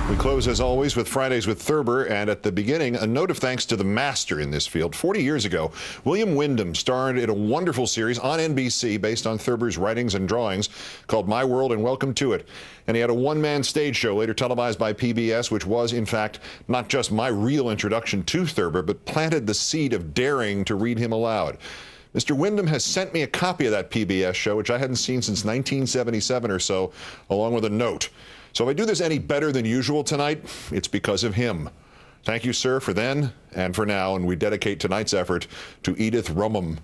We close, as always, with Fridays with Thurber, and at the beginning, a note of thanks to the master in this field. 40 years ago, William Wyndham starred in a wonderful series on NBC based on Thurber's writings and drawings called My World and Welcome to It. And he had a one-man stage show later televised by PBS, which was, in fact, not just my real introduction to Thurber, but planted the seed of daring to read him aloud. Mr. Wyndham has sent me a copy of that PBS show, which I hadn't seen since 1977 or so, along with a note. So if I do this any better than usual tonight, it's because of him. Thank you, sir, for then and for now, and we dedicate tonight's effort to Edith Rumham.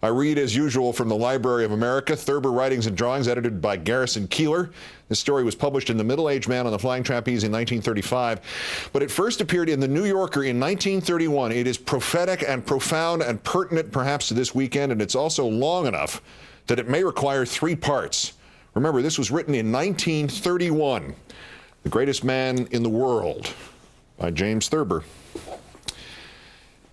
I read, as usual, from the Library of America, Thurber Writings and Drawings, edited by Garrison Keillor. This story was published in The Middle-Aged Man on the Flying Trapeze in 1935, but it first appeared in The New Yorker in 1931. It is prophetic and profound and pertinent, perhaps, to this weekend, and it's also long enough that it may require 3 parts. Remember, this was written in 1931. The Greatest Man in the World by James Thurber.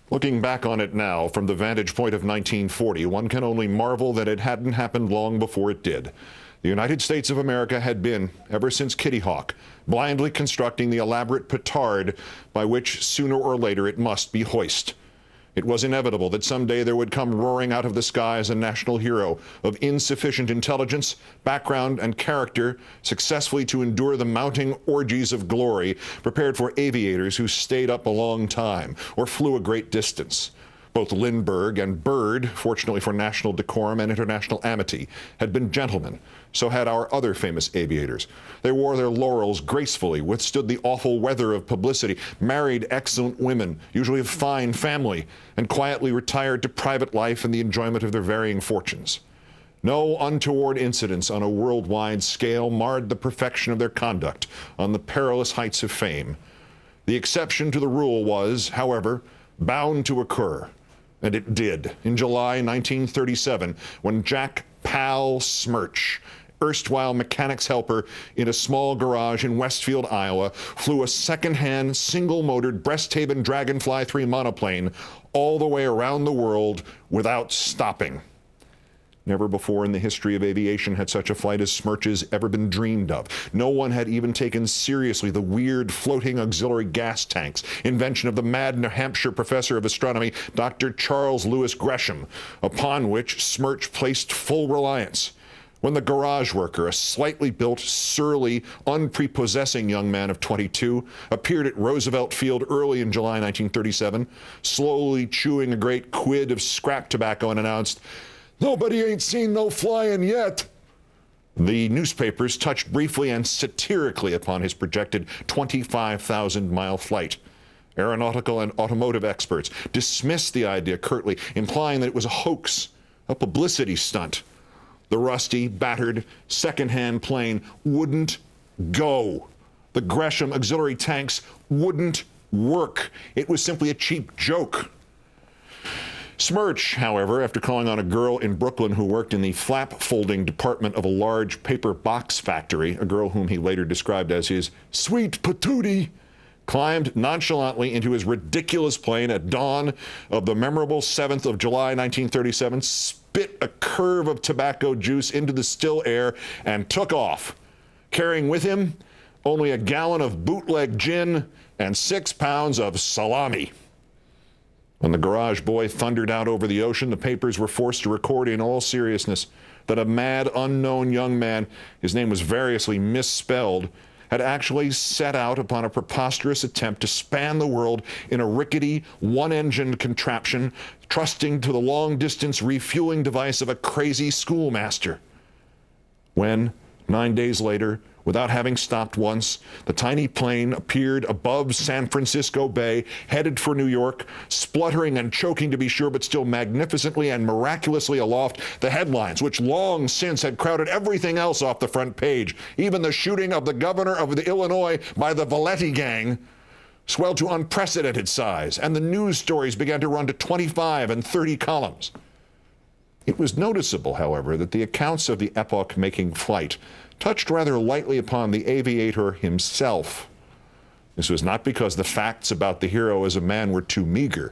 Looking back on it now from the vantage point of 1940, one can only marvel that it hadn't happened long before it did. The United States of America had been, ever since Kitty Hawk, blindly constructing the elaborate petard by which sooner or later it must be hoist. It was inevitable that someday there would come roaring out of the skies a national hero of insufficient intelligence, background, and character, successfully to endure the mounting orgies of glory prepared for aviators who stayed up a long time or flew a great distance. Both Lindbergh and Byrd, fortunately for national decorum and international amity, had been gentlemen. So had our other famous aviators. They wore their laurels gracefully, withstood the awful weather of publicity, married excellent women, usually of fine family, and quietly retired to private life and the enjoyment of their varying fortunes. No untoward incidents on a worldwide scale marred the perfection of their conduct on the perilous heights of fame. The exception to the rule was, however, bound to occur. And it did, in July 1937, when Jack Pal Smirch, erstwhile mechanic's helper in a small garage in Westfield, Iowa, flew a second-hand, single-motored Breasthaven Dragonfly 3 monoplane all the way around the world without stopping. Never before in the history of aviation had such a flight as Smirch's ever been dreamed of. No one had even taken seriously the weird floating auxiliary gas tanks, invention of the mad New Hampshire professor of astronomy, Dr. Charles Lewis Gresham, upon which Smirch placed full reliance. When the garage worker, a slightly built, surly, unprepossessing young man of 22, appeared at Roosevelt Field early in July 1937, slowly chewing a great quid of scrap tobacco, and announced, "Nobody ain't seen no flying yet." The newspapers touched briefly and satirically upon his projected 25,000-mile flight. Aeronautical and automotive experts dismissed the idea curtly, implying that it was a hoax, a publicity stunt. The rusty, battered, second-hand plane wouldn't go. The Gresham auxiliary tanks wouldn't work. It was simply a cheap joke. Smirch, however, after calling on a girl in Brooklyn who worked in the flap-folding department of a large paper box factory, a girl whom he later described as his sweet patootie, climbed nonchalantly into his ridiculous plane at dawn of the memorable 7th of July, 1937, spit a curve of tobacco juice into the still air, and took off, carrying with him only a gallon of bootleg gin and 6 pounds of salami. When the garage boy thundered out over the ocean, the papers were forced to record in all seriousness that a mad, unknown young man, his name was variously misspelled, had actually set out upon a preposterous attempt to span the world in a rickety, one-engined contraption, trusting to the long-distance refueling device of a crazy schoolmaster. When, 9 days later, without having stopped once, the tiny plane appeared above San Francisco Bay, headed for New York, spluttering and choking to be sure, but still magnificently and miraculously aloft. The headlines, which long since had crowded everything else off the front page, even the shooting of the governor of the Illinois by the Valetti gang, swelled to unprecedented size, and the news stories began to run to 25 and 30 columns. It was noticeable, however, that the accounts of the epoch-making flight touched rather lightly upon the aviator himself. This was not because the facts about the hero as a man were too meager,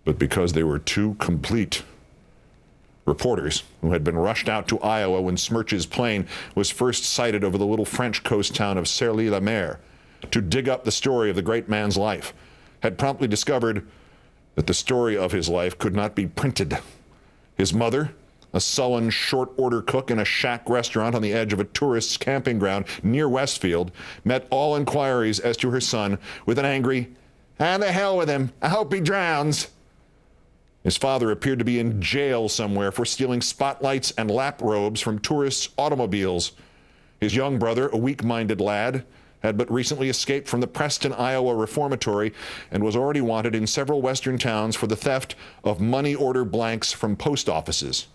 but because they were too complete. Reporters who had been rushed out to Iowa when Smirch's plane was first sighted over the little French coast town of Cergy-la-Mer to dig up the story of the great man's life, had promptly discovered that the story of his life could not be printed. His mother, a sullen short-order cook in a shack restaurant on the edge of a tourist's camping ground near Westfield, met all inquiries as to her son with an angry, "Ah, the hell with him. I hope he drowns." His father appeared to be in jail somewhere for stealing spotlights and lap robes from tourists' automobiles. His young brother, a weak-minded lad, had but recently escaped from the Preston, Iowa reformatory and was already wanted in several western towns for the theft of money order blanks from post offices.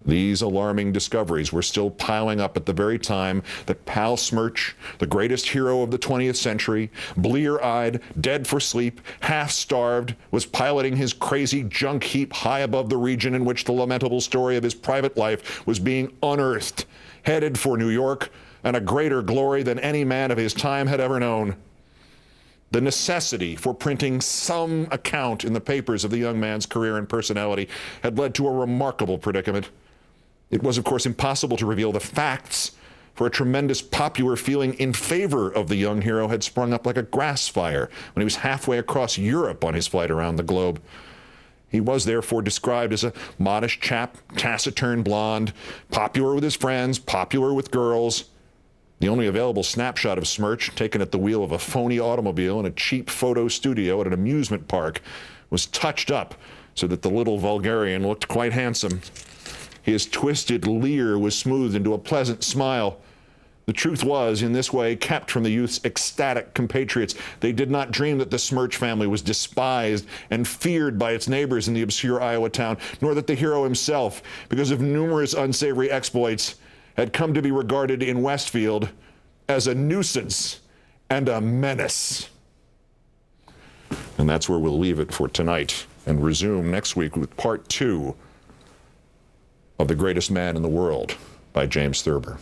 These alarming discoveries were still piling up at the very time that Pal Smerch, the greatest hero of the 20th century, blear-eyed, dead for sleep, half-starved, was piloting his crazy junk heap high above the region in which the lamentable story of his private life was being unearthed, headed for New York and a greater glory than any man of his time had ever known. The necessity for printing some account in the papers of the young man's career and personality had led to a remarkable predicament. It was, of course, impossible to reveal the facts, for a tremendous popular feeling in favor of the young hero had sprung up like a grass fire when he was halfway across Europe on his flight around the globe. He was therefore described as a modest chap, taciturn blonde, popular with his friends, popular with girls. The only available snapshot of Smerch, taken at the wheel of a phony automobile in a cheap photo studio at an amusement park, was touched up so that the little vulgarian looked quite handsome. His twisted leer was smoothed into a pleasant smile. The truth was, in this way, kept from the youth's ecstatic compatriots. They did not dream that the Smerch family was despised and feared by its neighbors in the obscure Iowa town, nor that the hero himself, because of numerous unsavory exploits, had come to be regarded in Westfield as a nuisance and a menace. And that's where we'll leave it for tonight and resume next week with part 2 of The Greatest Man in the World by James Thurber.